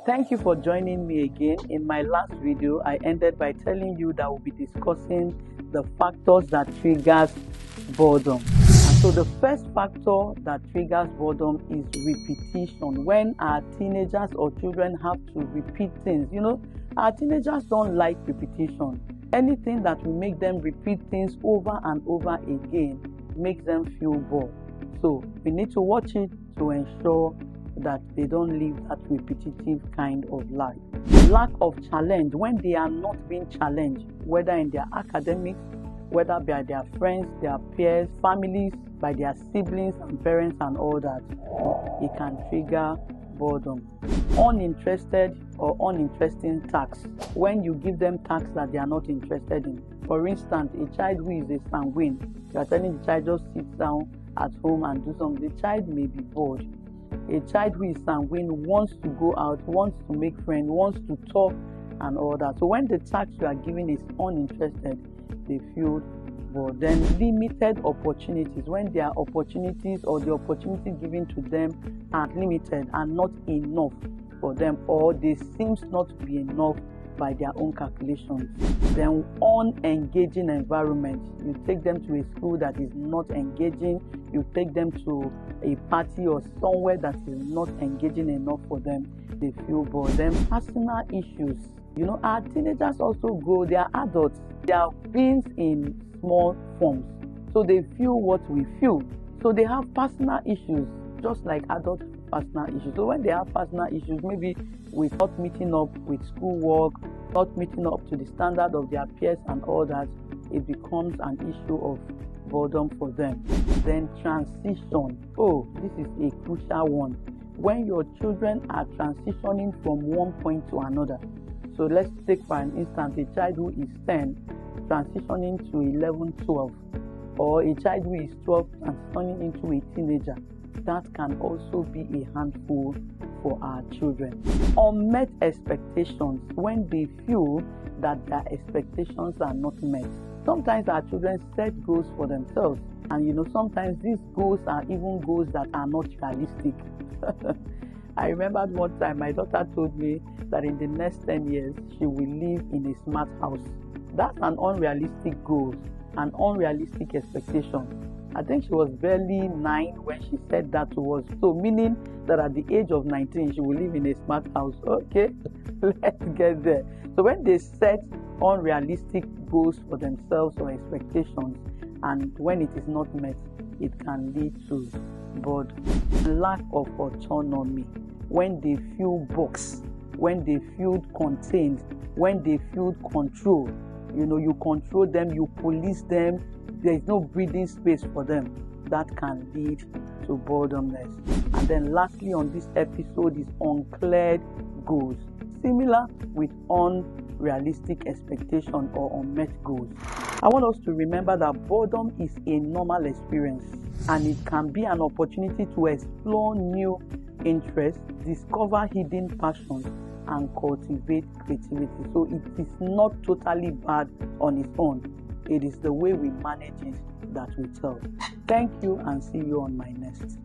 Thank you for joining me again. In my last video, I ended by telling you that we'll be discussing the factors that triggers boredom. And so the first factor that triggers boredom is repetition. When our teenagers or children have to repeat things, our teenagers don't like repetition. Anything that will make them repeat things over and over again makes them feel bored. So we need to watch it to ensure that they don't live that repetitive kind of life. Lack of challenge, when they are not being challenged, whether in their academics, whether by their friends, their peers, families, by their siblings and parents and all that, it can trigger boredom. Uninterested or uninteresting tasks, when you give them tasks that they are not interested in. For instance, a child who is a sanguine, you are telling the child just sit down at home and do something, the child may be bored. A child who is sanguine wants to go out, wants to make friends, wants to talk and all that. So when the task you are giving is uninterested, they feel bored. Then limited opportunities, when there are opportunities or the opportunity given to them are limited and not enough for them, or they seems not to be enough by their own calculations. Then unengaging environment, you take them to a school that is not engaging, you take them to a party or somewhere that is not engaging enough for them, they feel bored. Then personal issues, our teenagers also grow, they are adults, they are beings in small forms, so they feel what we feel, so they have personal issues just like adult personal issues. So when they have personal issues, maybe with not meeting up with schoolwork, not meeting up to the standard of their peers and all that, it becomes an issue of boredom for them. Then transition. Oh, this is a crucial one. When your children are transitioning from one point to another. So let's take for an instance a child who is 10 transitioning to 11, 12, or a child who is 12 transitioning into a teenager. That can also be a handful for our children. Unmet expectations, when they feel that their expectations are not met. Sometimes our children set goals for themselves, and sometimes these goals are even goals that are not realistic. I remembered one time my daughter told me that in the next 10 years she will live in a smart house. That's an unrealistic goal, an unrealistic expectation. I think she was barely 9 when she said that to us. So meaning that at the age of 19, she will live in a smart house. Okay, let's get there. So when they set unrealistic goals for themselves or expectations, and when it is not met, it can lead to boredom. Lack of autonomy, when they feel boxed, when they feel contained, when they feel control. You control them, you police them, there is no breathing space for them. That can lead to boredomness. And then lastly on this episode is uncleared goals, similar with unrealistic expectation or unmet goals. I want us to remember that boredom is a normal experience, and it can be an opportunity to explore new interests, discover hidden passions, and cultivate creativity. So it is not totally bad on its own. It is the way we manage it that will tell. Thank you, and see you on my next.